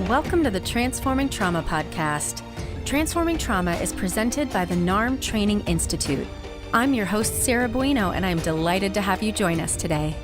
and welcome to the Transforming Trauma podcast. Transforming Trauma is presented by the NARM Training Institute. I'm your host, Sarah Bueno, and I'm delighted to have you join us today.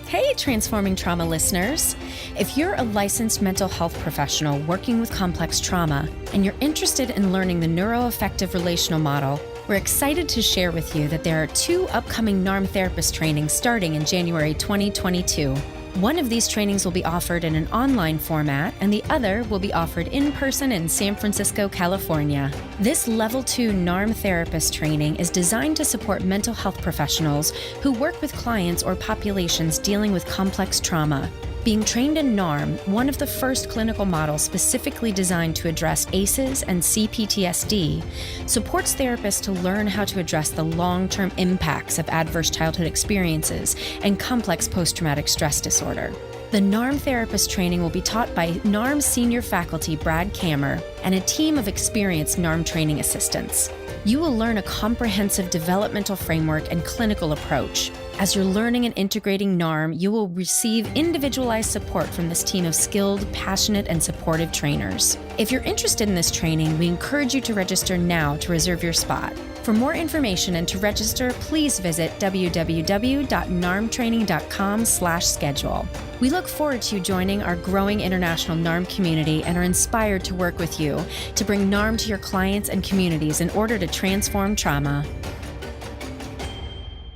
Hey, Transforming Trauma listeners. If you're a licensed mental health professional working with complex trauma and you're interested in learning the neuroaffective relational model, we're excited to share with you that there are 2 upcoming NARM therapist trainings starting in January 2022. One of these trainings will be offered in an online format, and the other will be offered in person in San Francisco, California. This Level 2 NARM therapist training is designed to support mental health professionals who work with clients or populations dealing with complex trauma. Being trained in NARM, one of the first clinical models specifically designed to address ACEs and CPTSD, supports therapists to learn how to address the long-term impacts of adverse childhood experiences and complex post-traumatic stress disorder. The NARM therapist training will be taught by NARM senior faculty Brad Kammer and a team of experienced NARM training assistants. You will learn a comprehensive developmental framework and clinical approach. As you're learning and integrating NARM, you will receive individualized support from this team of skilled, passionate, and supportive trainers. If you're interested in this training, we encourage you to register now to reserve your spot. For more information and to register, please visit www.narmtraining.com/schedule. We look forward to you joining our growing international NARM community and are inspired to work with you to bring NARM to your clients and communities in order to transform trauma.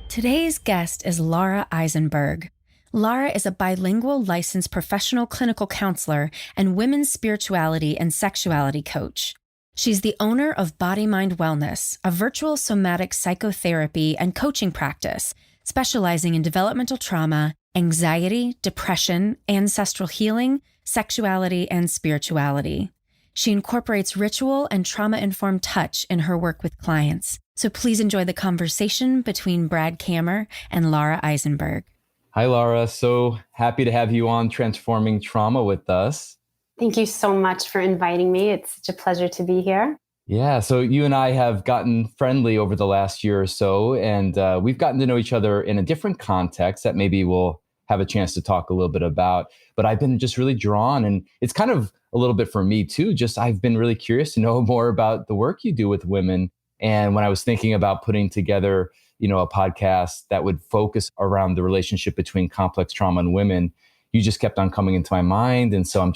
Today's guest is Lara Eisenberg. Lara is a bilingual licensed professional clinical counselor and women's spirituality and sexuality coach. She's the owner of Body Mind Wellness, a virtual somatic psychotherapy and coaching practice specializing in developmental trauma, anxiety, depression, ancestral healing, sexuality, and spirituality. She incorporates ritual and trauma-informed touch in her work with clients. So please enjoy the conversation between Brad Kammer and Lara Eisenberg. Hi, Lara. So happy to have you on Transforming Trauma with us. Thank you so much for inviting me. It's such a pleasure to be here. Yeah, so you and I have gotten friendly over the last year or so, and we've gotten to know each other in a different context that maybe we'll have a chance to talk a little bit about. But I've been just really drawn, and it's kind of a little bit for me too. Just I've been really curious to know more about the work you do with women. And when I was thinking about putting together, a podcast that would focus around the relationship between complex trauma and women, you just kept on coming into my mind. And so I'm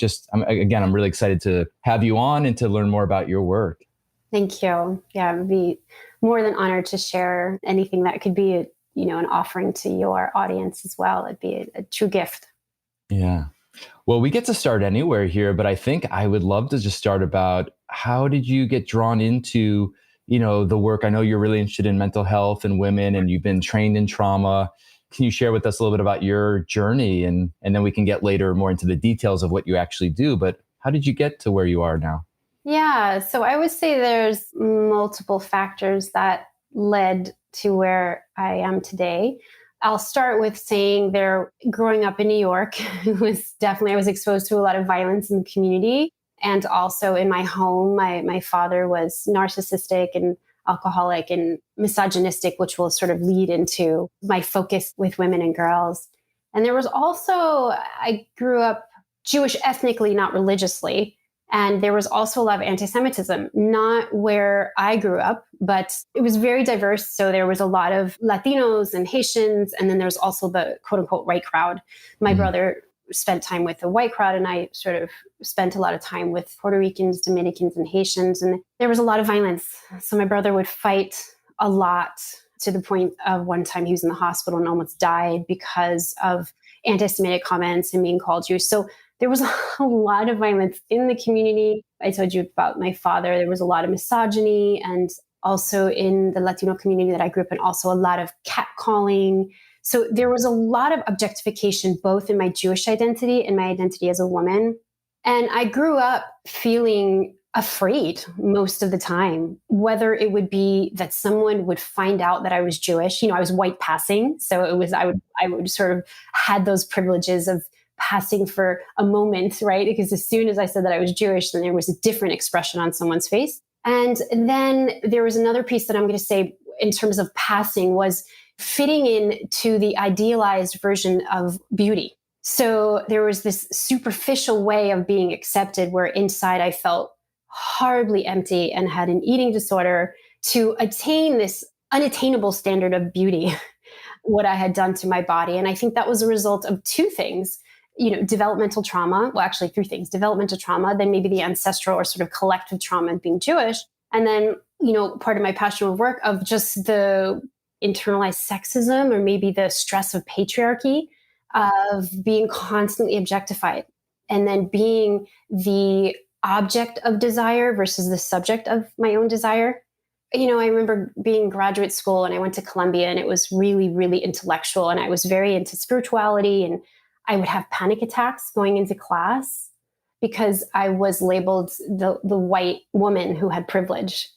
really excited to have you on and to learn more about your work. Thank you. Yeah, I would be more than honored to share anything that could be, an offering to your audience as well. It'd be a true gift. Yeah. Well, we get to start anywhere here, but I think I would love to just start about how did you get drawn into the work? I know you're really interested in mental health and women, and you've been trained in trauma. Can you share with us a little bit about your journey? And then we can get later more into the details of what you actually do. But how did you get to where you are now? Yeah, so I would say there's multiple factors that led to where I am today. I'll start with saying growing up in New York, I was exposed to a lot of violence in the community. And also in my home, my father was narcissistic and alcoholic and misogynistic, which will sort of lead into my focus with women and girls. And there was also, I grew up Jewish ethnically, not religiously. And there was also a lot of anti-Semitism, not where I grew up, but it was very diverse. So there was a lot of Latinos and Haitians, and then there's also the quote unquote white crowd. My brother spent time with the white crowd, and I sort of spent a lot of time with Puerto Ricans, Dominicans, and Haitians. And there was a lot of violence. So my brother would fight a lot to the point of one time he was in the hospital and almost died because of anti-Semitic comments and being called Jewish. So there was a lot of violence in the community. I told you about my father. There was a lot of misogyny, and also in the Latino community that I grew up in, also a lot of catcalling. So there was a lot of objectification, both in my Jewish identity and my identity as a woman. And I grew up feeling afraid most of the time, whether it would be that someone would find out that I was Jewish. I was white passing. So I would sort of had those privileges of passing for a moment, right? Because as soon as I said that I was Jewish, then there was a different expression on someone's face. And then there was another piece that I'm going to say in terms of passing was fitting in to the idealized version of beauty. So there was this superficial way of being accepted where inside I felt horribly empty and had an eating disorder to attain this unattainable standard of beauty, what I had done to my body. And I think that was a result of two things, developmental trauma. Well, actually three things: developmental trauma, then maybe the ancestral or sort of collective trauma of being Jewish. And then, part of my passionate work of just the internalized sexism or maybe the stress of patriarchy, of being constantly objectified and then being the object of desire versus the subject of my own desire. I remember being in graduate school and I went to Columbia, and it was really, really intellectual. And I was very into spirituality, and I would have panic attacks going into class because I was labeled the white woman who had privilege.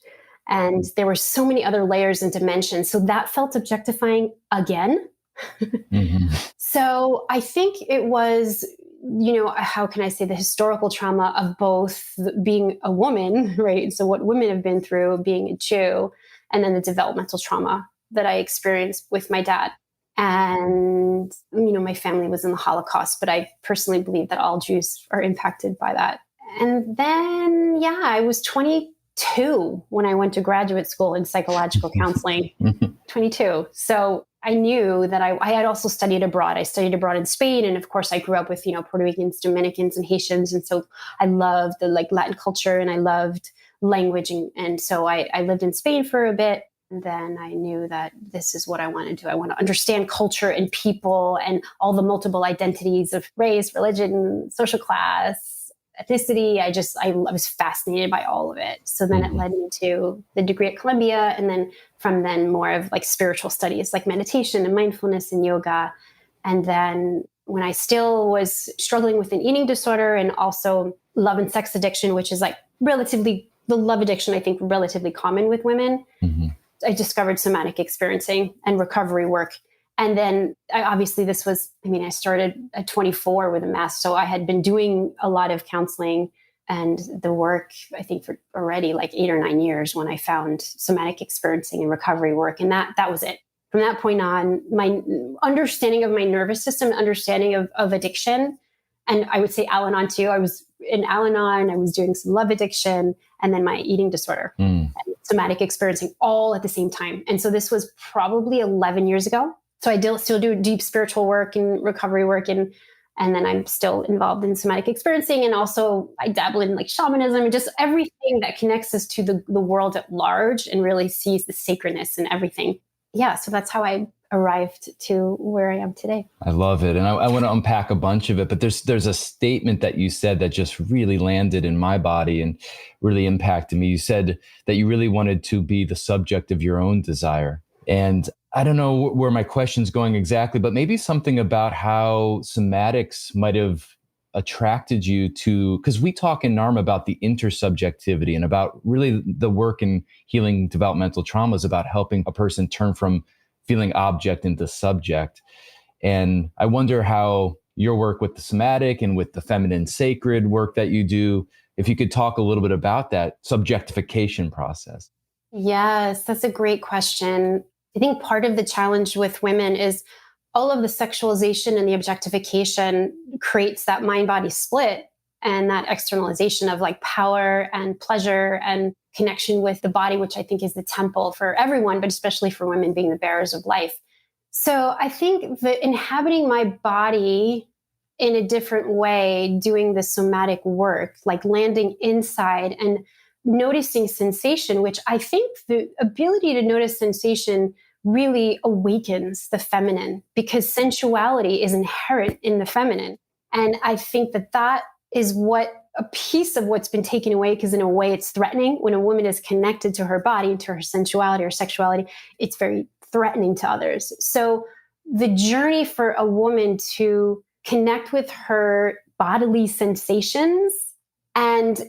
And there were so many other layers and dimensions. So that felt objectifying again. Mm-hmm. So I think it was, how can I say, the historical trauma of both being a woman, right? So what women have been through being a Jew, and then the developmental trauma that I experienced with my dad. And, my family was in the Holocaust, but I personally believe that all Jews are impacted by that. And then, I was 22 when I went to graduate school in psychological counseling, 22. So I knew that I had also studied abroad. I studied abroad in Spain. And of course I grew up with, Puerto Ricans, Dominicans, and Haitians. And so I loved the Latin culture, and I loved language. And so I lived in Spain for a bit. And then I knew that this is what I want to do. I want to understand culture and people and all the multiple identities of race, religion, social class, ethnicity. I was fascinated by all of it. So then it led me to the degree at Columbia. And then from then more of spiritual studies, like meditation and mindfulness and yoga. And then when I still was struggling with an eating disorder and also love and sex addiction, which is the love addiction, I think, relatively common with women. Mm-hmm. I discovered somatic experiencing and recovery work. And then I started at 24 with a mask. So I had been doing a lot of counseling and the work, I think, for already 8 or 9 years when I found somatic experiencing and recovery work. And that was it. From that point on, my understanding of my nervous system, understanding of addiction, and I would say Al-Anon too. I was in Al-Anon, I was doing some love addiction, and then my eating disorder, and somatic experiencing all at the same time. And so this was probably 11 years ago. So I still do deep spiritual work and recovery work, and then I'm still involved in somatic experiencing, and also I dabble in shamanism and just everything that connects us to the world at large and really sees the sacredness in everything. Yeah, so that's how I arrived to where I am today. I love it. And I want to unpack a bunch of it, but there's a statement that you said that just really landed in my body and really impacted me. You said that you really wanted to be the subject of your own desire. And I don't know where my question's going exactly, but maybe something about how somatics might have attracted you to, because we talk in NARM about the intersubjectivity and about really the work in healing developmental traumas about helping a person turn from feeling object into subject. And I wonder how your work with the somatic and with the feminine sacred work that you do, if you could talk a little bit about that subjectification process. Yes, that's a great question. I think part of the challenge with women is all of the sexualization and the objectification creates that mind-body split and that externalization of power and pleasure and connection with the body, which I think is the temple for everyone, but especially for women being the bearers of life. So I think that inhabiting my body in a different way, doing the somatic work, landing inside and noticing sensation, which I think the ability to notice sensation really awakens the feminine, because sensuality is inherent in the feminine. And I think that is a piece of what's been taken away, because in a way it's threatening. When a woman is connected to her body and to her sensuality or sexuality, it's very threatening to others. So the journey for a woman to connect with her bodily sensations and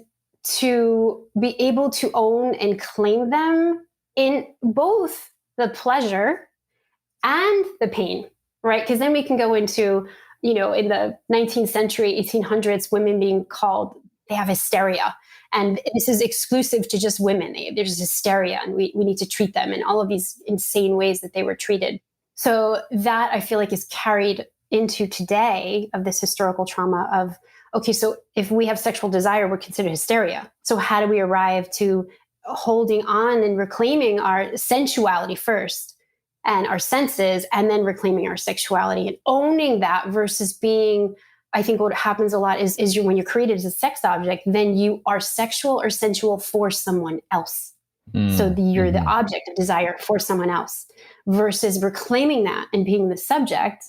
to be able to own and claim them in both the pleasure and the pain, right? Because then we can go into, in the 19th century, 1800s, women being called, they have hysteria. And this is exclusive to just women. There's hysteria and we need to treat them in all of these insane ways that they were treated. So that I feel like is carried into today of this historical trauma of, okay, so if we have sexual desire, we're considered hysteria. So how do we arrive to holding on and reclaiming our sensuality first and our senses, and then reclaiming our sexuality and owning that versus being, I think what happens a lot is when you're created as a sex object, then you are sexual or sensual for someone else. So you're the object of desire for someone else versus reclaiming that and being the subject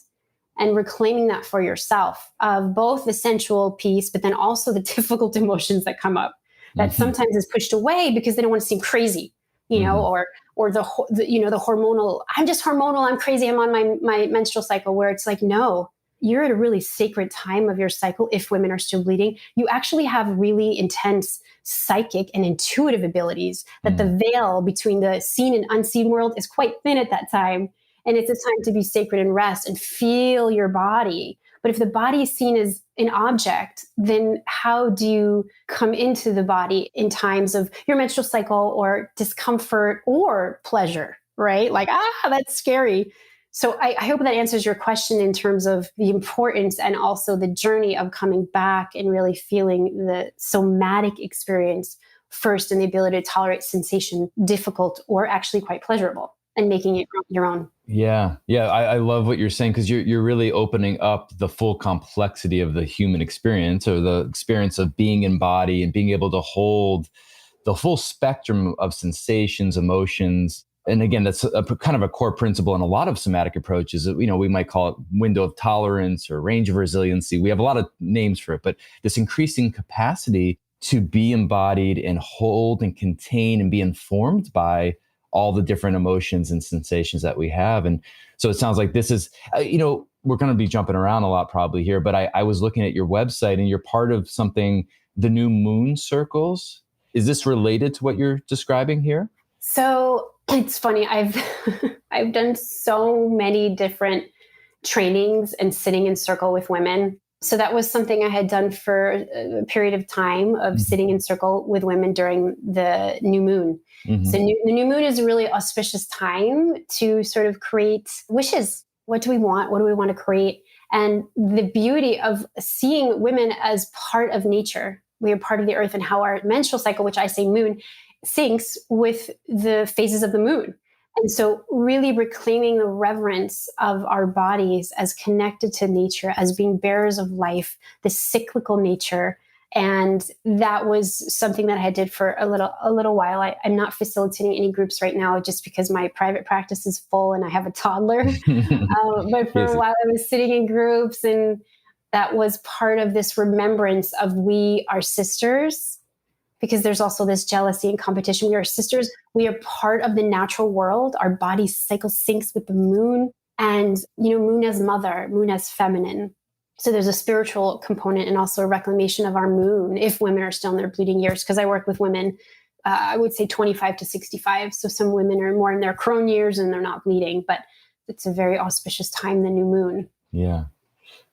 and reclaiming that for yourself of both the sensual piece, but then also the difficult emotions that come up that sometimes is pushed away because they don't want to seem crazy, or the hormonal, I'm just hormonal, I'm crazy, I'm on my menstrual cycle, where it's like, no, you're at a really sacred time of your cycle. If women are still bleeding, you actually have really intense psychic and intuitive abilities that the veil between the seen and unseen world is quite thin at that time. And it's a time to be sacred and rest and feel your body. But if the body is seen as an object, then how do you come into the body in times of your menstrual cycle or discomfort or pleasure, right? Like, that's scary. So I hope that answers your question in terms of the importance and also the journey of coming back and really feeling the somatic experience first and the ability to tolerate sensation, difficult or actually quite pleasurable, and making it your own. Yeah. I love what you're saying, because you're really opening up the full complexity of the human experience, or the experience of being in body and being able to hold the full spectrum of sensations, emotions. And again, that's a kind of a core principle in a lot of somatic approaches. We might call it window of tolerance or range of resiliency. We have a lot of names for it, but this increasing capacity to be embodied and hold and contain and be informed by all the different emotions and sensations that we have. And so it sounds like this is, we're going to be jumping around a lot probably here, but I was looking at your website and you're part of something, the New Moon Circles. Is this related to what you're describing here? So it's funny. I've done so many different trainings and sitting in circle with women. So that was something I had done for a period of time of sitting in circle with women during the new moon. So the new moon is a really auspicious time to sort of create wishes. What do we want? What do we want to create? And the beauty of seeing women as part of nature. We are part of the earth, and how our menstrual cycle, which I say moon, syncs with the phases of the moon. And so really reclaiming the reverence of our bodies as connected to nature, as being bearers of life, the cyclical nature. And that was something that I did for a little while. I'm not facilitating any groups right now just because my private practice is full and I have a toddler. But for a while I was sitting in groups, and that was part of this remembrance of we are sisters. Because there's also this jealousy and competition. We are sisters. We are part of the natural world. Our body cycle syncs with the moon, and moon as mother, moon as feminine. So there's a spiritual component and also a reclamation of our moon if women are still in their bleeding years. Because I work with women, I would say 25 to 65. So some women are more in their crone years and they're not bleeding, but it's a very auspicious time, the new moon. Yeah.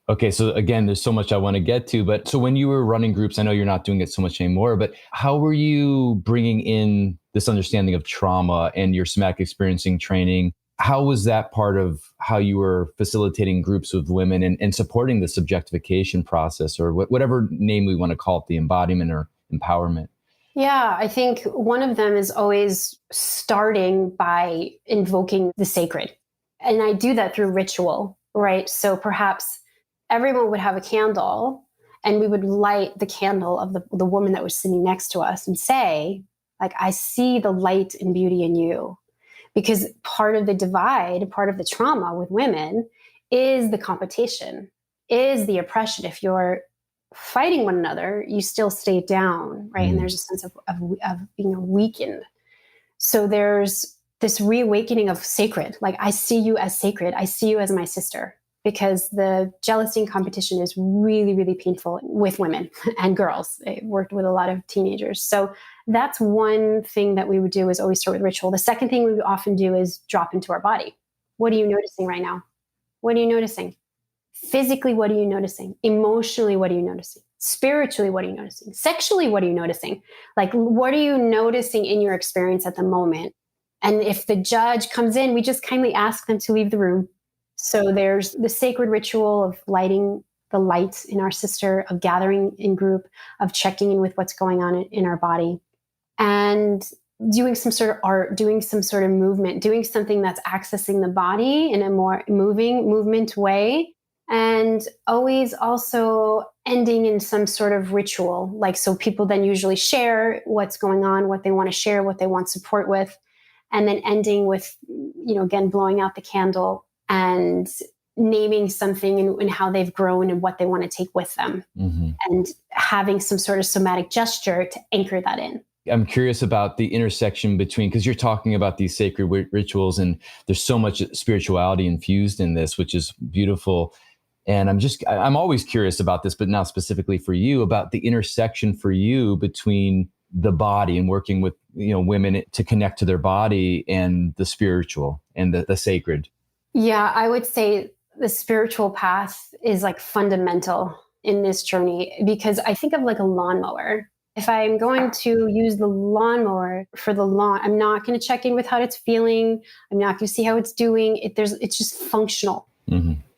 Okay, so again, there's so much I want to get to, but so when you were running groups, I know you're not doing it so much anymore, but how were you bringing in this understanding of trauma and your somatic experiencing training? How was that part of how you were facilitating groups with women and supporting the subjectification process, or whatever name we want to call it, the embodiment or empowerment? Yeah, I think one of them is always starting by invoking the sacred. And I do that through ritual, right? So perhaps everyone would have a candle, and we would light the candle of the woman that was sitting next to us and say, like, I see the light and beauty in you. Because part of the divide, part of the trauma with women is the competition, is the oppression. If you're fighting one another, you still stay down, right? And there's a sense of being weakened. So there's this reawakening of sacred. Like, I see you as sacred. I see you as my sister. Because the jealousy and competition is really, really painful with women and girls. I worked with a lot of teenagers. So that's one thing that we would do, is always start with ritual. The second thing we would often do is drop into our body. What are you noticing right now? What are you noticing? Physically, what are you noticing? Emotionally, what are you noticing? Spiritually, what are you noticing? Sexually, what are you noticing? Like, what are you noticing in your experience at the moment? And if the judge comes in, we just kindly ask them to leave the room. So there's the sacred ritual of lighting the light in our sister, of gathering in group, of checking in with what's going on in our body, and doing some sort of art, doing some sort of movement, doing something that's accessing the body in a more movement way. And always also ending in some sort of ritual. Like, so people then usually share what's going on, what they want to share, what they want support with, and then ending with, again, blowing out the candle and naming something and how they've grown and what they want to take with them, and having some sort of somatic gesture to anchor that in. I'm curious about the intersection between, because you're talking about these sacred rituals and there's so much spirituality infused in this, which is beautiful. And I'm always curious about this, but now specifically for you, about the intersection for you between the body and working with, women to connect to their body and the spiritual and the sacred. Yeah, I would say the spiritual path is like fundamental in this journey, because I think of like a lawnmower. If I'm going to use the lawnmower for the lawn, I'm not going to check in with how it's feeling. I'm not going to see how it's doing. It's just functional.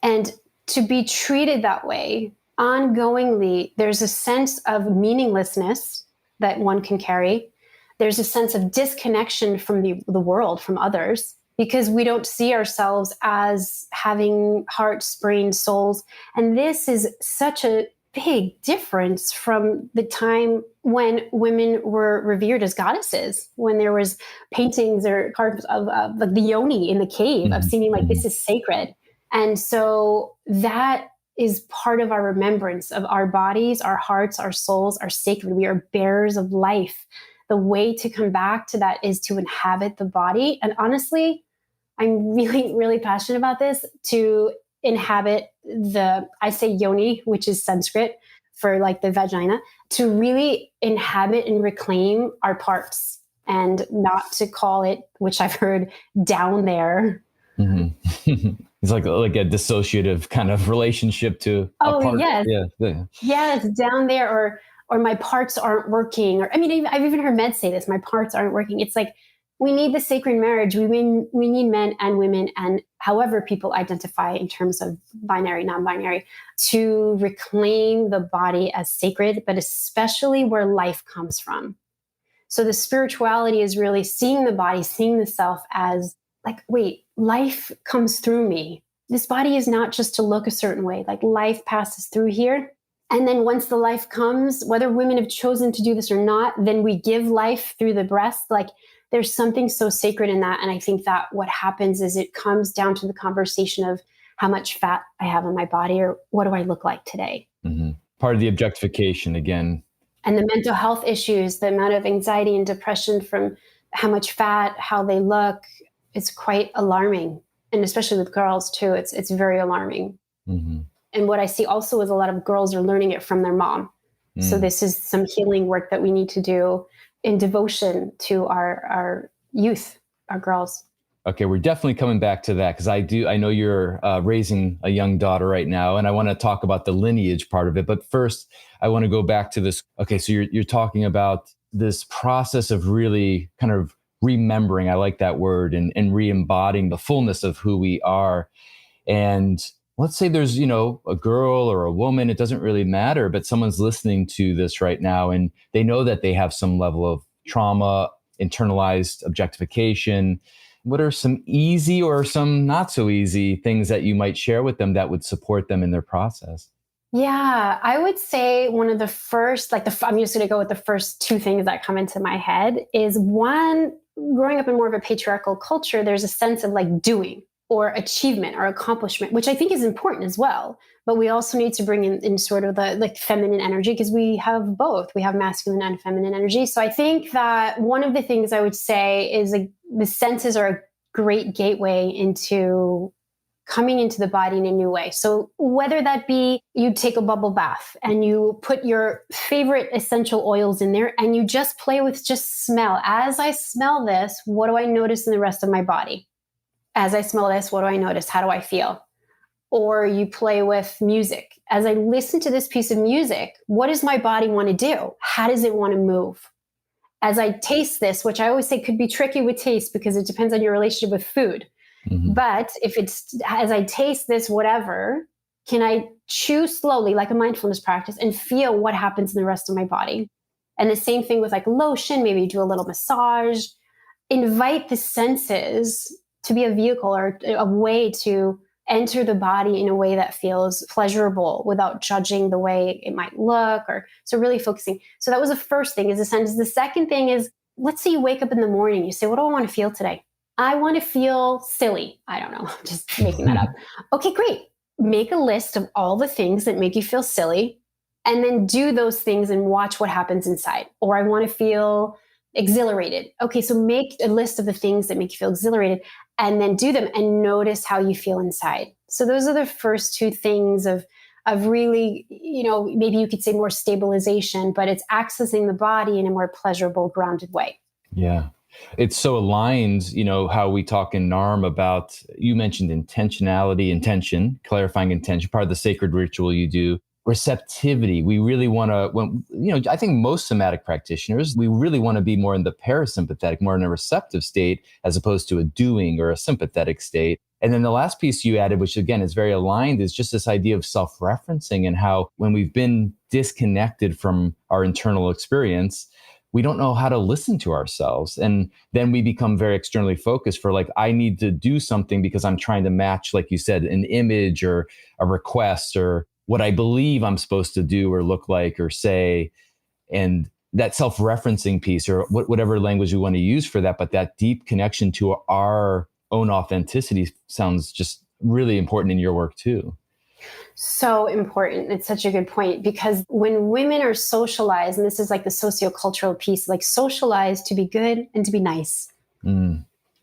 And to be treated that way ongoingly, there's a sense of meaninglessness that one can carry. There's a sense of disconnection from the world, from others, because we don't see ourselves as having hearts, brains, souls. And this is such a big difference from the time when women were revered as goddesses, when there was paintings or carved of like the yoni in the cave, of seeming like this is sacred. And so that is part of our remembrance of our bodies, our hearts, our souls are sacred. We are bearers of life. The way to come back to that is to inhabit the body. And honestly, I'm really, really passionate about this, to inhabit I say yoni, which is Sanskrit for like the vagina, to really inhabit and reclaim our parts, and not to call it, which I've heard, down there. It's like a dissociative kind of relationship to a part. Yes. Yeah. Yes, down there, or my parts aren't working. Or, I mean, I've even heard men say this, my parts aren't working. It's like, we need the sacred marriage. We need men and women, and however people identify in terms of binary, non-binary, to reclaim the body as sacred, but especially where life comes from. So the spirituality is really seeing the body, seeing the self as like, wait, life comes through me. This body is not just to look a certain way. Like, life passes through here. And then once the life comes, whether women have chosen to do this or not, then we give life through the breast. Like, there's something so sacred in that. And I think that what happens is it comes down to the conversation of how much fat I have on my body, or what do I look like today? Part of the objectification again. And the mental health issues, the amount of anxiety and depression from how much fat, how they look, it's quite alarming. And especially with girls too, it's very alarming. And what I see also is a lot of girls are learning it from their mom. So this is some healing work that we need to do in devotion to our youth, our girls. Okay, we're definitely coming back to that, because I know you're raising a young daughter right now, and I want to talk about the lineage part of it. But first, I want to go back to this. Okay, so you're talking about this process of really kind of remembering, I like that word, and re-embodying the fullness of who we are. And let's say there's, a girl or a woman, it doesn't really matter, but someone's listening to this right now and they know that they have some level of trauma, internalized objectification. What are some easy or some not so easy things that you might share with them that would support them in their process? Yeah, I would say one of the first, I'm just going to go with the first two things that come into my head is, one, growing up in more of a patriarchal culture, there's a sense of like doing or achievement or accomplishment, which I think is important as well. But we also need to bring in sort of the like feminine energy, because we have both. We have masculine and feminine energy. So I think that one of the things I would say is the senses are a great gateway into coming into the body in a new way. So whether that be you take a bubble bath and you put your favorite essential oils in there and you just play with just smell. As I smell this, what do I notice in the rest of my body? As I smell this, what do I notice? How do I feel? Or you play with music. As I listen to this piece of music, what does my body want to do? How does it want to move? As I taste this, which I always say could be tricky with taste because it depends on your relationship with food. Mhm. But if it's as I taste this, whatever, can I chew slowly, like a mindfulness practice, and feel what happens in the rest of my body? And the same thing with like lotion, maybe do a little massage, invite the senses to be a vehicle or a way to enter the body in a way that feels pleasurable without judging the way it might look. Or so really focusing. So that was the first thing, is the senses. The second thing is, let's say you wake up in the morning, you say, what do I want to feel today? I want to feel silly. I don't know, just making that up. Okay, great. Make a list of all the things that make you feel silly, and then do those things and watch what happens inside. Or I want to feel exhilarated. Okay, so make a list of the things that make you feel exhilarated and then do them and notice how you feel inside. So those are the first two things of really, maybe you could say more stabilization, but it's accessing the body in a more pleasurable, grounded way. Yeah. It's so aligned, how we talk in NARM about, you mentioned intentionality, intention, clarifying intention, part of the sacred ritual you do. Receptivity. We really want to, I think most somatic practitioners, we really want to be more in the parasympathetic, more in a receptive state, as opposed to a doing or a sympathetic state. And then the last piece you added, which again is very aligned, is just this idea of self-referencing, and how when we've been disconnected from our internal experience, we don't know how to listen to ourselves. And then we become very externally focused for like, I need to do something because I'm trying to match, like you said, an image or a request or what I believe I'm supposed to do or look like or say. And that self-referencing piece, or whatever language we want to use for that, but that deep connection to our own authenticity sounds just really important in your work too. So important. It's such a good point, because when women are socialized, and this is like the sociocultural piece, like socialized to be good and to be nice,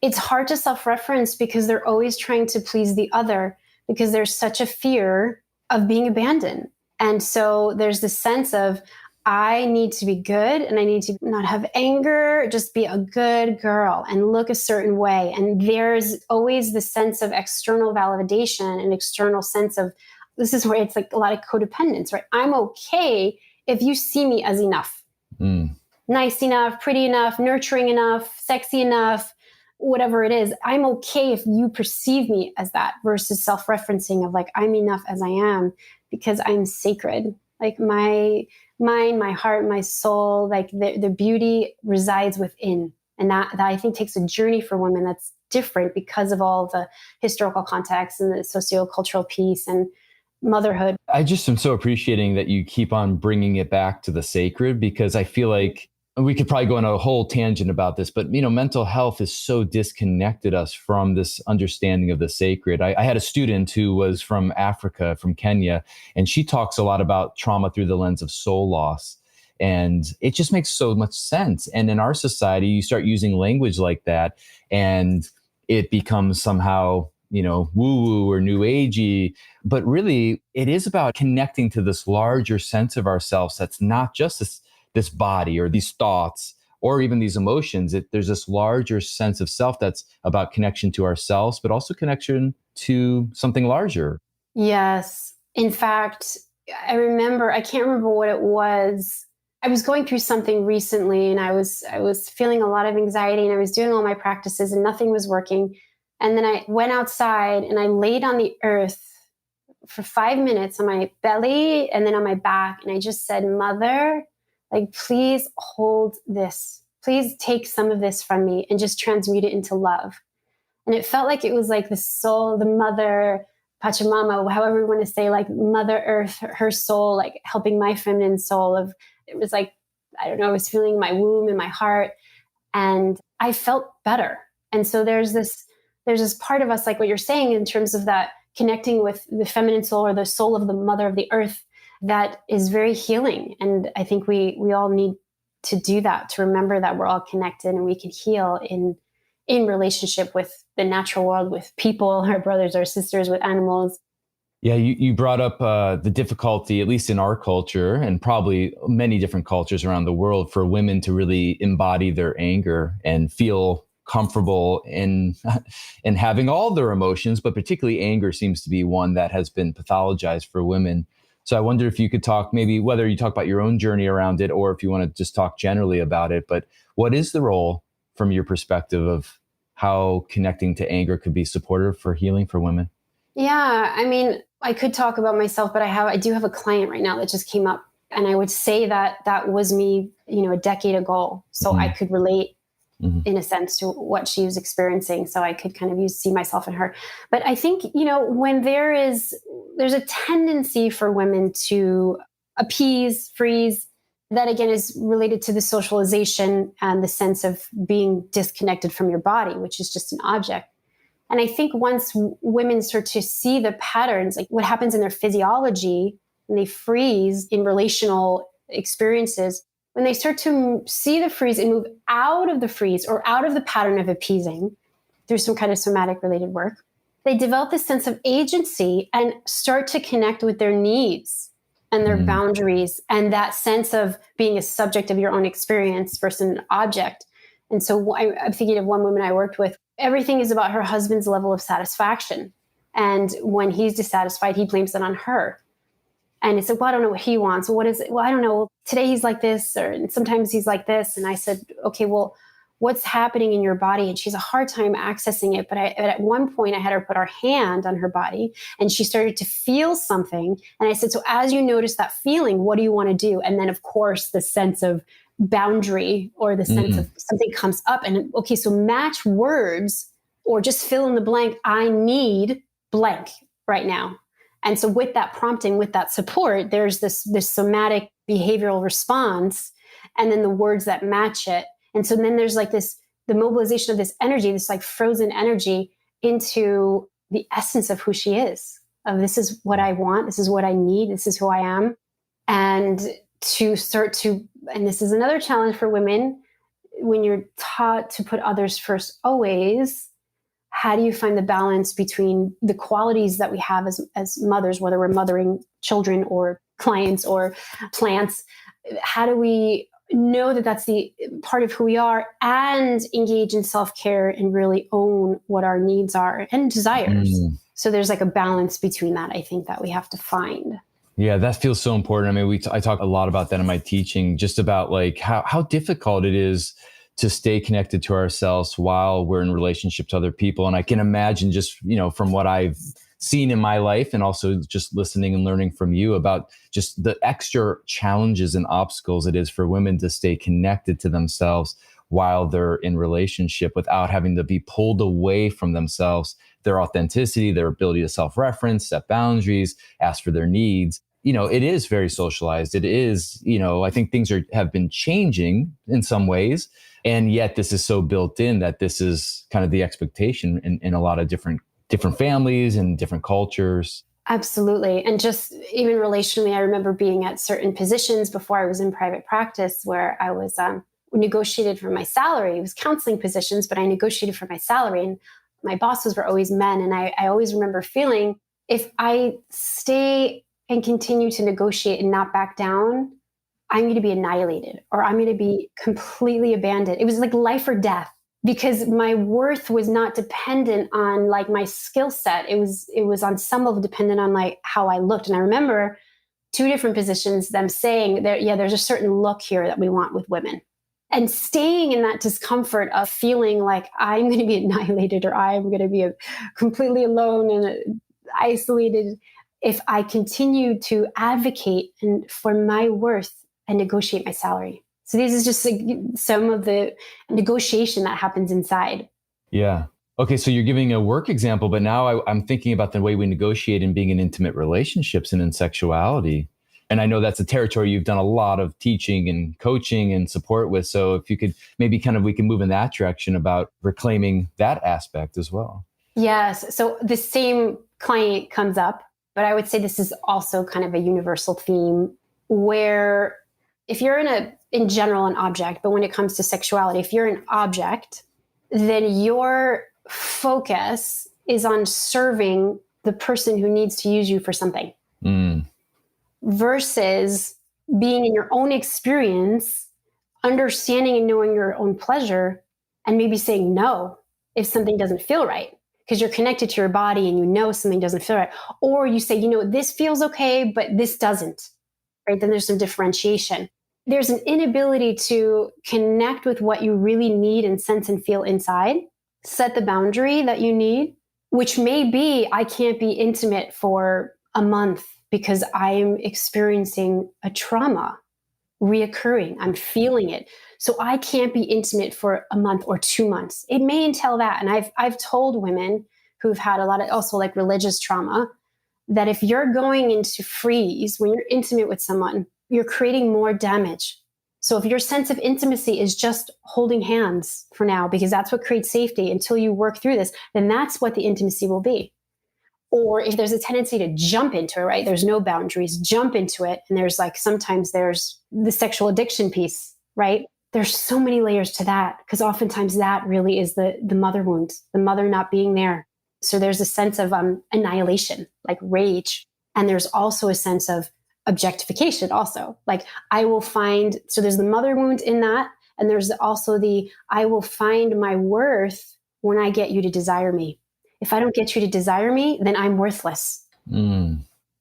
it's hard to self-reference because they're always trying to please the other, because there's such a fear of being abandoned. And so there's this sense of, I need to be good and I need to not have anger, just be a good girl and look a certain way. And there's always the sense of external validation and external sense of, this is where it's like a lot of codependence, right? I'm okay if you see me as enough, nice enough, pretty enough, nurturing enough, sexy enough, whatever it is. I'm okay if you perceive me as that, versus self-referencing of like, I'm enough as I am because I'm sacred. Like my mind, my heart, my soul, like the beauty resides within. And that I think takes a journey for women that's different because of all the historical context and the sociocultural piece and motherhood. I just am so appreciating that you keep on bringing it back to the sacred, because I feel like we could probably go on a whole tangent about this, but mental health is so disconnected us from this understanding of the sacred. I had a student who was from Africa, from Kenya, and she talks a lot about trauma through the lens of soul loss. And it just makes so much sense. And in our society, you start using language like that, and it becomes somehow, woo-woo or new agey. But really, it is about connecting to this larger sense of ourselves that's not just this body or these thoughts or even these emotions. There's this larger sense of self that's about connection to ourselves, but also connection to something larger. Yes. In fact, I can't remember what it was. I was going through something recently, and I was feeling a lot of anxiety, and I was doing all my practices and nothing was working. And then I went outside and I laid on the earth for 5 minutes on my belly and then on my back. And I just said, Mother, like, please hold this. Please take some of this from me and just transmute it into love. And it felt like it was like the soul, the mother, Pachamama, however you want to say, like Mother Earth, her soul, like helping my feminine soul it was like, I don't know, I was feeling my womb and my heart, and I felt better. And so there's this part of us, like what you're saying, in terms of that connecting with the feminine soul or the soul of the Mother of the Earth, that is very healing. And I think we all need to do that, to remember that we're all connected and we can heal in relationship with the natural world, with people, our brothers, our sisters, with animals. Yeah, you brought up the difficulty, at least in our culture and probably many different cultures around the world, for women to really embody their anger and feel comfortable in having all their emotions, but particularly anger seems to be one that has been pathologized for women. So I wonder if you could talk, maybe whether you talk about your own journey around it, or if you want to just talk generally about it, but what is the role from your perspective of how connecting to anger could be supportive for healing for women? Yeah, I mean, I could talk about myself, but I do have a client right now that just came up, and I would say that that was me, a decade ago. So I could relate in a sense to what she was experiencing. So I could kind of see myself in her. But I think, when there's a tendency for women to appease, freeze, that again is related to the socialization and the sense of being disconnected from your body, which is just an object. And I think once women start to see the patterns, like what happens in their physiology, when they freeze in relational experiences, when they start to see the freeze and move out of the freeze or out of the pattern of appeasing through some kind of somatic related work, they develop this sense of agency and start to connect with their needs and their boundaries and that sense of being a subject of your own experience versus an object. And so I'm thinking of one woman I worked with. Everything is about her husband's level of satisfaction. And when he's dissatisfied, he blames it on her. And he said, well, I don't know what he wants. Well, what is it? Well, I don't know. Today he's like this, and sometimes he's like this. And I said, okay, well, what's happening in your body? And she's a hard time accessing it. But at one point I had her put her hand on her body and she started to feel something. And I said, so as you notice that feeling, what do you want to do? And then of course, the sense of boundary or the sense of something comes up and okay, so match words or just fill in the blank. I need blank right now. And so with that prompting, with that support, there's this somatic behavioral response and then the words that match it. And so then there's like the mobilization of this energy, this like frozen energy into the essence of who she is, of this is what I want. This is what I need. This is who I am. And to start to, and this is another challenge for women, when you're taught to put others first always, how do you find the balance between the qualities that we have as mothers, whether we're mothering children or clients or plants? How do we know that that's the part of who we are and engage in self-care and really own what our needs are and desires? So there's like a balance between that, I think, that we have to find. Yeah, that feels so important. I mean, I talk a lot about that in my teaching, just about like how difficult it is to stay connected to ourselves while we're in relationship to other people. And I can imagine just, from what I've seen in my life and also just listening and learning from you about just the extra challenges and obstacles it is for women to stay connected to themselves while they're in relationship without having to be pulled away from themselves, their authenticity, their ability to self-reference, set boundaries, ask for their needs. It is very socialized. It is, I think things have been changing in some ways. And yet this is so built in that this is kind of the expectation in a lot of different families and different cultures. Absolutely. And just even relationally, I remember being at certain positions before I was in private practice where I was negotiated for my salary. It was counseling positions, but I negotiated for my salary. And my bosses were always men. And I always remember feeling if I stay and continue to negotiate and not back down, I'm going to be annihilated or I'm going to be completely abandoned. It was like life or death because my worth was not dependent on like my skill set. It was on some level dependent on like how I looked. And I remember 2 different positions, them saying there's a certain look here that we want with women. And staying in that discomfort of feeling like I'm going to be annihilated or I'm going to be completely alone and isolated if I continue to advocate for my worth and negotiate my salary. So this is just like some of the negotiation that happens inside. Yeah. Okay. So you're giving a work example, but now I'm thinking about the way we negotiate in being in intimate relationships and in sexuality. And I know that's a territory you've done a lot of teaching and coaching and support with. So if you could maybe we can move in that direction about reclaiming that aspect as well. Yes. So the same client comes up, but I would say this is also kind of a universal theme where if you're in general an object, but when it comes to sexuality, if you're an object, then your focus is on serving the person who needs to use you for something versus being in your own experience, understanding and knowing your own pleasure and maybe saying no if something doesn't feel right. Because you're connected to your body and something doesn't feel right. Or you say, this feels okay, but this doesn't, right? Then there's some differentiation. There's an inability to connect with what you really need and sense and feel inside set the boundary that you need, which may be I can't be intimate for a month because I'm experiencing a trauma reoccurring. I'm feeling it. So I can't be intimate for a month or 2 months. It may entail that. And I've told women who've had a lot of also like religious trauma that if you're going into freeze when you're intimate with someone, you're creating more damage. So if your sense of intimacy is just holding hands for now, because that's what creates safety until you work through this, then that's what the intimacy will be. Or if there's a tendency to jump into it, right? There's no boundaries, jump into it. And there's like, sometimes there's the sexual addiction piece, right? There's so many layers to that because oftentimes that really is the mother wound, the mother not being there. So there's a sense of annihilation, like rage. And there's also a sense of objectification also. Like I will find, so there's the mother wound in that. And there's also I will find my worth when I get you to desire me. If I don't get you to desire me, then I'm worthless.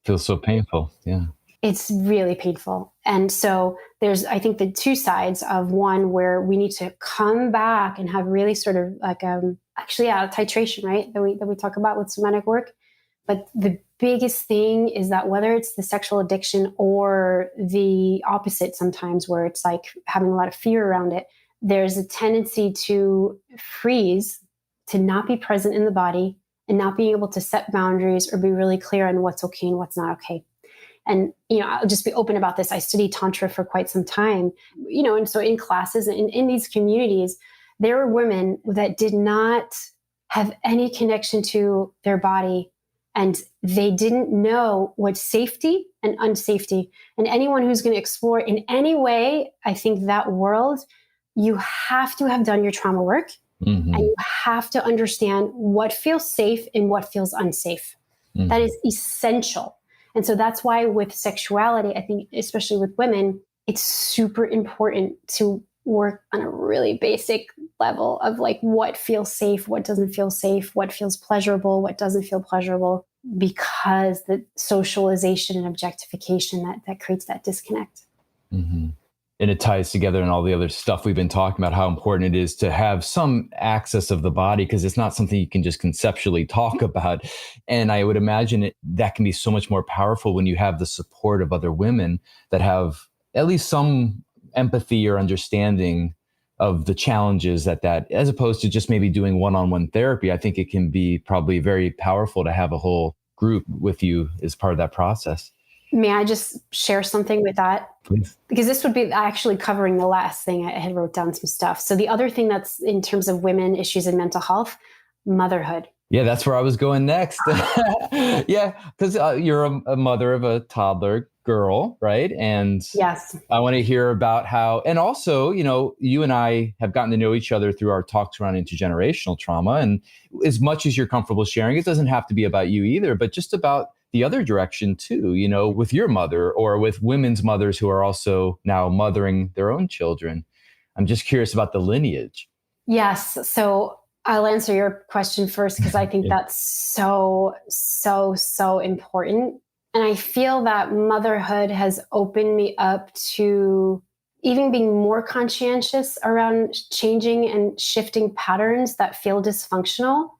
Feels so painful. Yeah. It's really painful. And so there's, I think, the two sides of one where we need to come back and have really sort of like, titration, right? That we talk about with somatic work. But the biggest thing is that whether it's the sexual addiction or the opposite sometimes where it's like having a lot of fear around it, there's a tendency to freeze, to not be present in the body and not being able to set boundaries or be really clear on what's okay and what's not okay. And, I'll just be open about this. I studied Tantra for quite some time, and so in classes and in these communities, there were women that did not have any connection to their body and they didn't know what safety and unsafety. And anyone who's going to explore in any way, I think that world, you have to have done your trauma work. Mm-hmm. And you have to understand what feels safe and what feels unsafe. Mm-hmm. That is essential. And so that's why with sexuality, I think, especially with women, it's super important to work on a really basic level of like what feels safe, what doesn't feel safe, what feels pleasurable, what doesn't feel pleasurable, because the socialization and objectification that creates that disconnect. Mm-hmm. And it ties together and all the other stuff we've been talking about, how important it is to have some access of the body, because it's not something you can just conceptually talk about. And I would imagine that can be so much more powerful when you have the support of other women that have at least some empathy or understanding of the challenges that as opposed to just maybe doing one-on-one therapy. I think it can be probably very powerful to have a whole group with you as part of that process. May I just share something with that? Please. Because this would be actually covering the last thing. I had wrote down some stuff. So the other thing that's in terms of women issues in mental health, motherhood. Yeah, that's where I was going next. Yeah, because you're a mother of a toddler girl, right? And yes, I want to hear about how, and also, you and I have gotten to know each other through our talks around intergenerational trauma. And as much as you're comfortable sharing, it doesn't have to be about you either, but just about the other direction too, with your mother or with women's mothers who are also now mothering their own children. I'm just curious about the lineage. Yes. So I'll answer your question first because I think that's so, so, so important. And I feel that motherhood has opened me up to even being more conscientious around changing and shifting patterns that feel dysfunctional.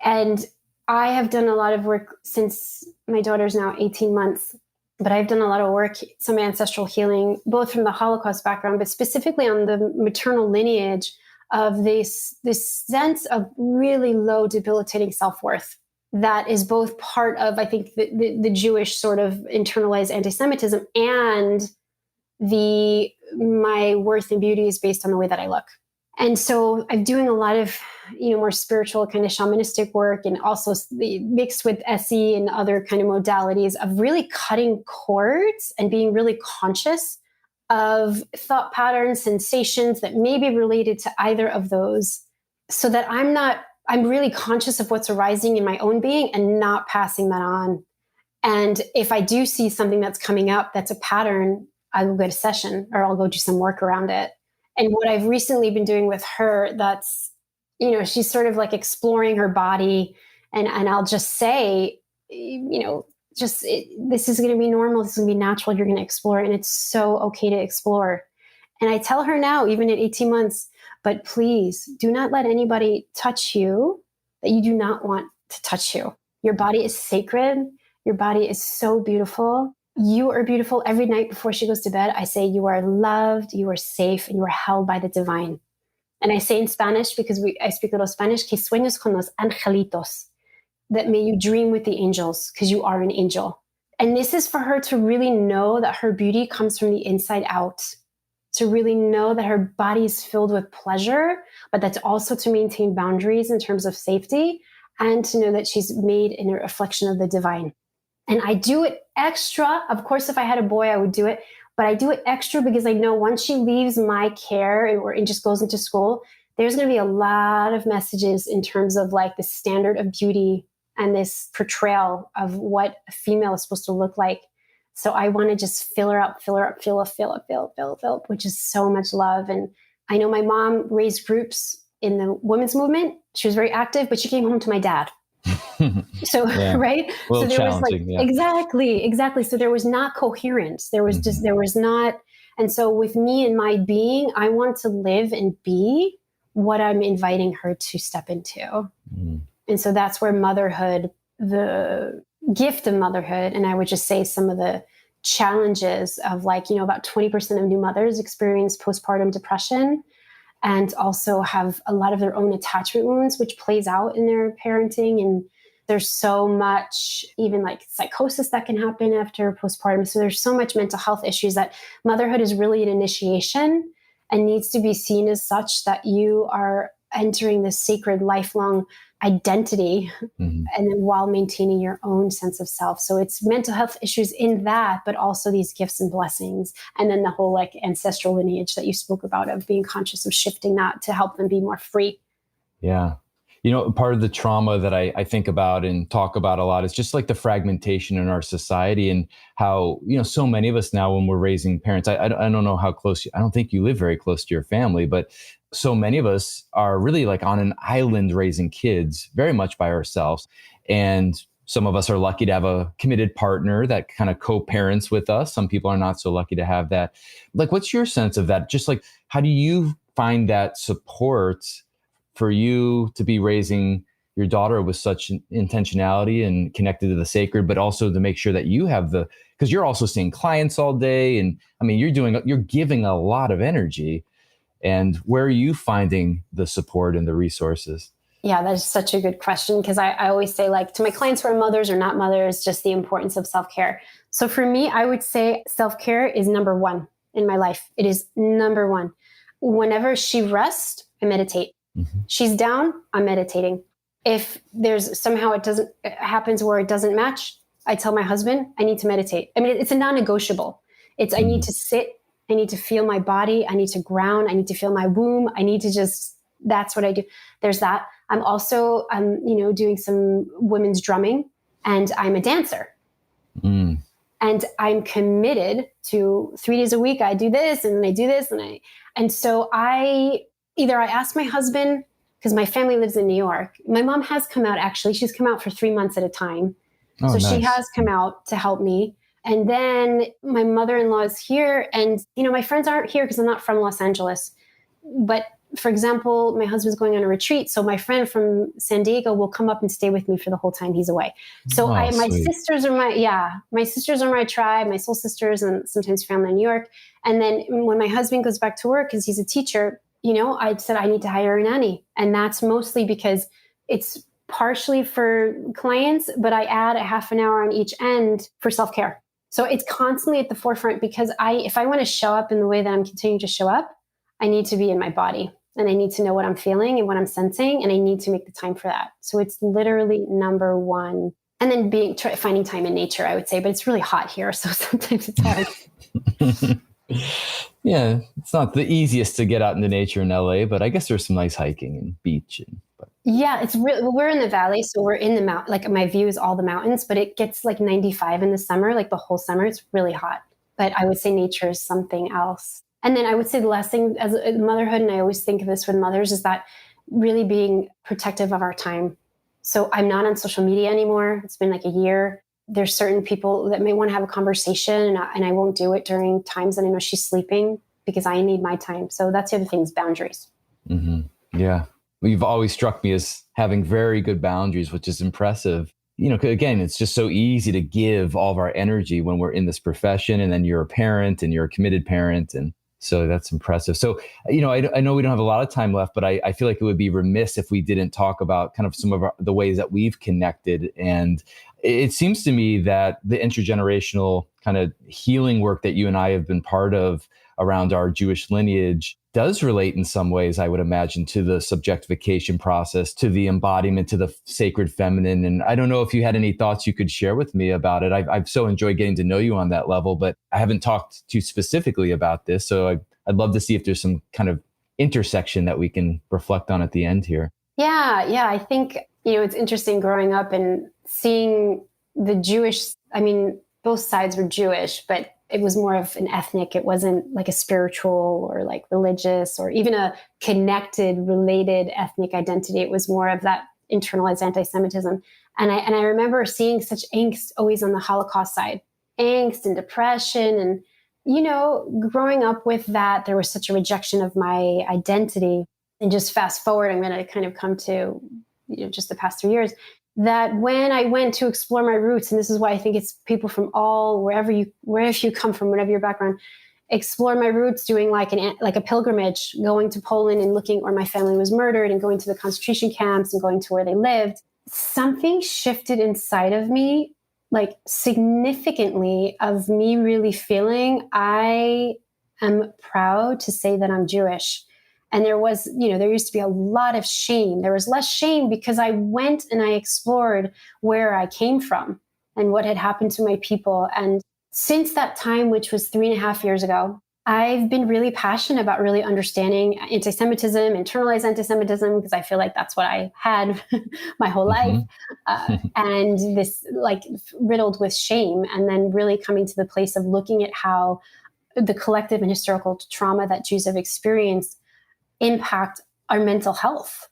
And I have done a lot of work since my daughter's now 18 months, but I've done a lot of work, some ancestral healing, both from the Holocaust background, but specifically on the maternal lineage of this sense of really low, debilitating self-worth that is both part of, I think, the Jewish sort of internalized anti-Semitism and my worth and beauty is based on the way that I look. And so I'm doing a lot of, more spiritual kind of shamanistic work and also mixed with SE and other kind of modalities of really cutting cords and being really conscious of thought patterns, sensations that may be related to either of those so that I'm really conscious of what's arising in my own being and not passing that on. And if I do see something that's coming up, that's a pattern, I will go to session or I'll go do some work around it. And what I've recently been doing with her, that's, she's sort of like exploring her body. And I'll just say, this is going to be normal. This is going to be natural. You're going to explore. And it's so okay to explore. And I tell her now, even at 18 months, But please do not let anybody touch you that you do not want to touch you. Your body is sacred. Your body is so beautiful. You are beautiful. Every night before she goes to bed, I say you are loved, you are safe, and you are held by the divine. And I say in Spanish, because I speak a little Spanish, que sueños con los angelitos, that may you dream with the angels, because you are an angel. And this is for her to really know that her beauty comes from the inside out, to really know that her body is filled with pleasure, but that's also to maintain boundaries in terms of safety, and to know that she's made in a reflection of the divine. And I do it extra. Of course, if I had a boy, I would do it. But I do it extra because I know once she leaves my care and just goes into school, there's going to be a lot of messages in terms of like the standard of beauty and this portrayal of what a female is supposed to look like. So I want to just fill her up, which is so much love. And I know my mom raised groups in the women's movement. She was very active, but she came home to my dad. So, yeah. right. So there was like, yeah. exactly. So there was not coherence. There was there was not. And so with me and my being, I want to live and be what I'm inviting her to step into. And so that's where motherhood, the gift of motherhood. And I would just say some of the challenges of like, about 20% of new mothers experience postpartum depression, and also have a lot of their own attachment wounds, which plays out in their parenting. And there's so much, even like psychosis that can happen after postpartum. So there's so much mental health issues that motherhood is really an initiation and needs to be seen as such that you are entering this sacred lifelong identity, and then while maintaining your own sense of self. So it's mental health issues in that, but also these gifts and blessings. And then the whole like ancestral lineage that you spoke about of being conscious of shifting that to help them be more free. Yeah. Part of the trauma that I think about and talk about a lot is just like the fragmentation in our society, and how, so many of us now when we're raising parents, I don't know how close, I don't think you live very close to your family, but so many of us are really like on an island raising kids very much by ourselves. And some of us are lucky to have a committed partner that kind of co-parents with us. Some people are not so lucky to have that. Like, what's your sense of that? Just like, how do you find that support for you to be raising your daughter with such intentionality and connected to the sacred, but also to make sure that you have because you're also seeing clients all day. And I mean, you're giving a lot of energy. And where are you finding the support and the resources? Yeah, that's such a good question, because I always say, like, to my clients who are mothers or not mothers, just the importance of self-care. So for me, I would say self-care is number one in my life. It is number one. Whenever she rests, I meditate. She's down, I'm meditating. If there's somehow it happens where it doesn't match, I tell my husband I need to meditate. I mean, it's a non-negotiable. I need to sit. I need to feel my body. I need to ground. I need to feel my womb. I need to that's what I do. There's that. I'm also, doing some women's drumming, and I'm a dancer. And I'm committed to 3 days a week. I do this and I do this. And so I ask my husband, because my family lives in New York. My mom has come out, actually. She's come out for 3 months at a time. Oh, so nice. She has come out to help me. And then my mother-in-law is here, and, my friends aren't here because I'm not from Los Angeles. But for example, my husband's going on a retreat. So my friend from San Diego will come up and stay with me for the whole time he's away. So my sisters are my sisters are my tribe, my soul sisters, and sometimes family in New York. And then when my husband goes back to work, because he's a teacher, I said I need to hire a nanny. And that's mostly because it's partially for clients, but I add a half an hour on each end for self-care. So it's constantly at the forefront, because if I want to show up in the way that I'm continuing to show up, I need to be in my body, and I need to know what I'm feeling and what I'm sensing, and I need to make the time for that. So it's literally number one. And then finding time in nature, I would say, but it's really hot here, so sometimes it's hard. Yeah, it's not the easiest to get out into nature in LA, but I guess there's some nice hiking and beach. Yeah, it's really, we're in the valley, so we're in the mountain. Like, my view is all the mountains, but it gets like 95 in the summer, like the whole summer. It's really hot. But I would say nature is something else. And then I would say the last thing as motherhood, and I always think of this with mothers, is that really being protective of our time. So I'm not on social media anymore. It's been like a year. There's certain people that may want to have a conversation, and I won't do it during times that I know she's sleeping, because I need my time. So that's the other thing, is boundaries. Hmm. Yeah. Well, you've always struck me as having very good boundaries, which is impressive. Again, it's just so easy to give all of our energy when we're in this profession, and then you're a parent and you're a committed parent. And so that's impressive. So, I know we don't have a lot of time left, but I feel like it would be remiss if we didn't talk about kind of some of the ways that we've connected. And it seems to me that the intergenerational kind of healing work that you and I have been part of around our Jewish lineage does relate in some ways, I would imagine, to the subjectification process, to the embodiment, to the sacred feminine. And I don't know if you had any thoughts you could share with me about it. I've so enjoyed getting to know you on that level, but I haven't talked too specifically about this. So I'd love to see if there's some kind of intersection that we can reflect on at the end here. Yeah. I think, it's interesting growing up and seeing the Jewish, both sides were Jewish, but it was more of an ethnic. It wasn't like a spiritual or like religious or even a connected, related ethnic identity. It was more of that internalized anti-Semitism. And I remember seeing such angst always on the Holocaust side, angst and depression. And, growing up with that, there was such a rejection of my identity. And just fast forward, I'm going to kind of come to, just the past 3 years, that when I went to explore my roots, and this is why I think it's people from wherever you come from, whatever your background, explore my roots, doing like a pilgrimage, going to Poland and looking where my family was murdered and going to the concentration camps and going to where they lived. Something shifted inside of me, like significantly, of me really feeling I am proud to say that I'm Jewish. And there was, there used to be a lot of shame. There was less shame because I went and I explored where I came from and what had happened to my people. And since that time, which was 3.5 years ago, I've been really passionate about really understanding anti-Semitism, internalized anti-Semitism, because I feel like that's what I had my whole life. And this like riddled with shame, and then really coming to the place of looking at how the collective and historical trauma that Jews have experienced impact our mental health.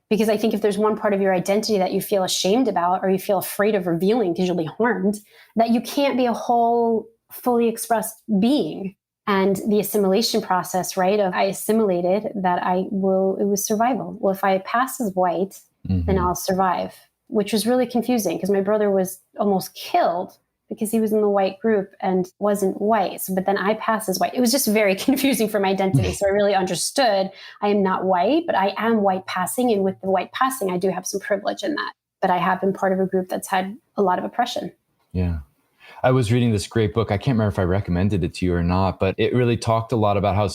Because I think if there's one part of your identity that you feel ashamed about or you feel afraid of revealing because you'll be harmed, that you can't be a whole, fully expressed being. And the assimilation process, right, of I assimilated that it was survival. Well, if I pass as white, then I'll survive, which was really confusing because my brother was almost killed because he was in the white group and wasn't white. So, but then I passed as white. It was just very confusing for my identity. So I really understood I am not white, but I am white passing. And with the white passing, I do have some privilege in that. But I have been part of a group that's had a lot of oppression. Yeah. I was reading this great book. I can't remember if I recommended it to you or not, but it really talked a lot about how,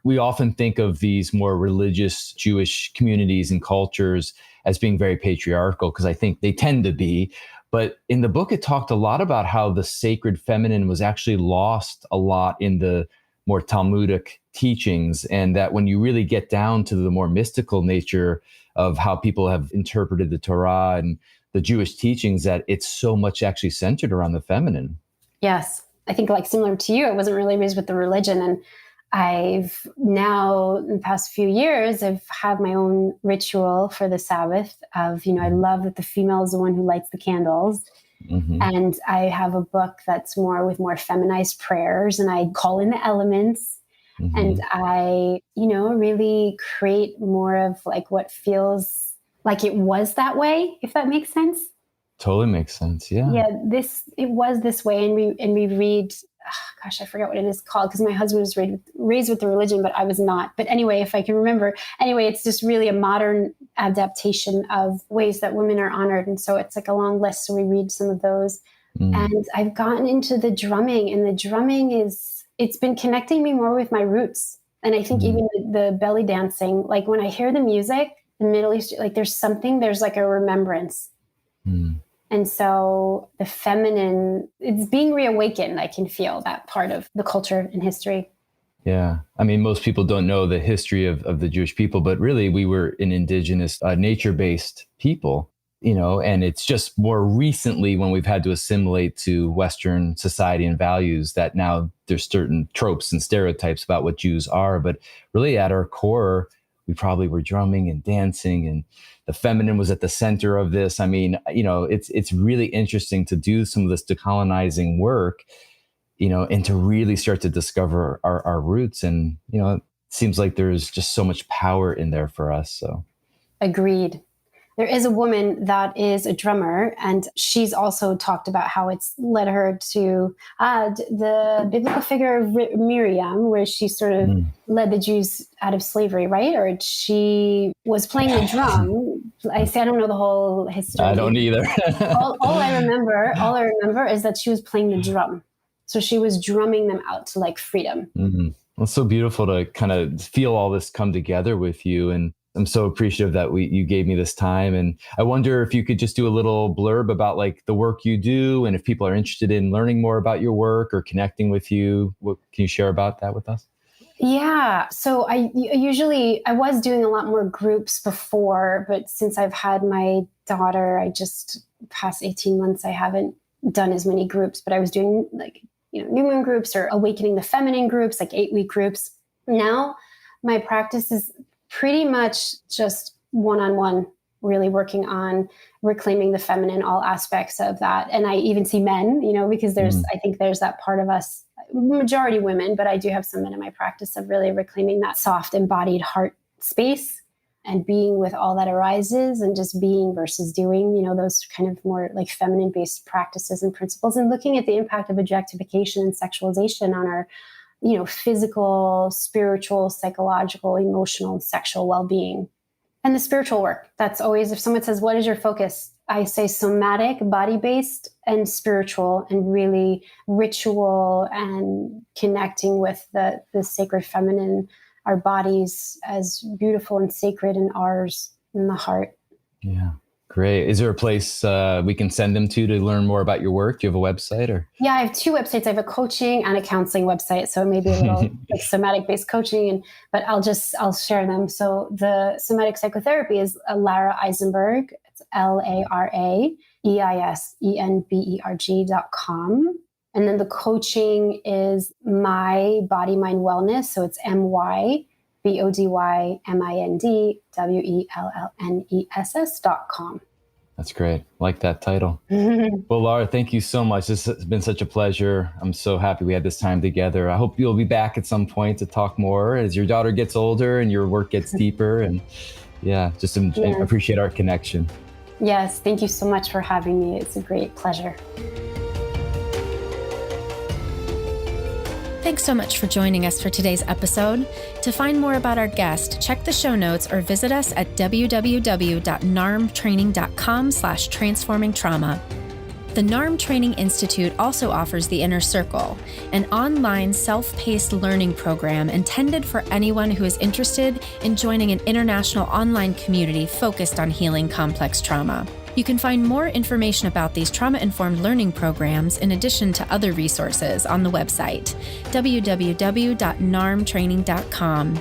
we often think of these more religious Jewish communities and cultures as being very patriarchal, because I think they tend to be. But in the book, it talked a lot about how the sacred feminine was actually lost a lot in the more Talmudic teachings, and that when you really get down to the more mystical nature of how people have interpreted the Torah and the Jewish teachings, that it's so much actually centered around the feminine. Yes. I think like similar to you, I wasn't really raised with the religion. And I've now, in the past few years, I've had my own ritual for the Sabbath of, I love that the female is the one who lights the candles. And I have a book that's more feminized prayers, and I call in the elements. And I, really create more of like what feels like it was that way, if that makes sense. Totally makes sense. Yeah. Yeah. It was this way. And we read, I forget what it is called, because my husband was raised with the religion, but I was not. But anyway, if I can remember, it's just really a modern adaptation of ways that women are honored. And so it's like a long list. So we read some of those. And I've gotten into the drumming, and the drumming it's been connecting me more with my roots. And I think even the belly dancing, like when I hear the music in Middle East, like there's like a remembrance. And so the feminine, it's being reawakened. I can feel that part of the culture and history. Yeah. I mean, most people don't know the history of the Jewish people, but really we were an indigenous, nature-based people, and it's just more recently when we've had to assimilate to Western society and values that now there's certain tropes and stereotypes about what Jews are. But really at our core, we probably were drumming and dancing, and the feminine was at the center of this. I mean, it's really interesting to do some of this decolonizing work, and to really start to discover our roots. And, seems like there's just so much power in there for us. So Agreed. There is a woman that is a drummer, and she's also talked about how it's led her to the biblical figure of Miriam, where she sort of led the Jews out of slavery, right? Or she was playing the drum. I don't know the whole history. I don't either. all I remember is that she was playing the drum. So she was drumming them out to like freedom. Mm-hmm. Well, it's so beautiful to kind of feel all this come together with you. And I'm so appreciative that you gave me this time. And I wonder if you could just do a little blurb about like the work you do, and if people are interested in learning more about your work or connecting with you, what can you share about that with us? Yeah. So I was doing a lot more groups before, but since I've had my daughter, past 18 months, I haven't done as many groups, but I was doing like, new moon groups or awakening the feminine groups, like 8-week groups. Now my practice is pretty much just one-on-one, really working on reclaiming the feminine, all aspects of that. And I even see men, because I think there's that part of us, majority women, but I do have some men in my practice of really reclaiming that soft embodied heart space and being with all that arises and just being versus doing, those kind of more like feminine based practices and principles, and looking at the impact of objectification and sexualization on our physical, spiritual, psychological, emotional, and sexual well-being. And the spiritual work. That's always, if someone says, what is your focus? I say somatic, body-based, and spiritual, and really ritual and connecting with the sacred feminine, our bodies as beautiful and sacred and ours in the heart. Yeah. Great. Is there a place we can send them to learn more about your work? Do you have a website or? Yeah, I have 2 websites. I have a coaching and a counseling website. So maybe a little like somatic based coaching, but I'll share them. So the somatic psychotherapy is Lara Eisenberg. It's LARAEISENBERG.com. And then the coaching is My Body Mind Wellness. So it's MYBODYMINDWELLNESS.com. That's great. Like that title. Well, Lara, thank you so much. This has been such a pleasure. I'm so happy we had this time together. I hope you'll be back at some point to talk more as your daughter gets older and your work gets deeper. And appreciate our connection. Yes. Thank you so much for having me. It's a great pleasure. Thanks so much for joining us for today's episode. To find more about our guest, check the show notes or visit us at www.narmtraining.com/transformingtrauma. The NARM Training Institute also offers the Inner Circle, an online self-paced learning program intended for anyone who is interested in joining an international online community focused on healing complex trauma. You can find more information about these trauma-informed learning programs in addition to other resources on the website, www.narmtraining.com.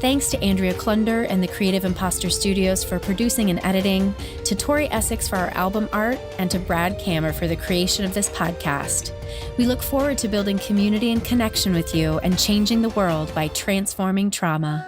Thanks to Andrea Klunder and the Creative Imposter Studios for producing and editing, to Tori Essex for our album art, and to Brad Kammer for the creation of this podcast. We look forward to building community and connection with you and changing the world by transforming trauma.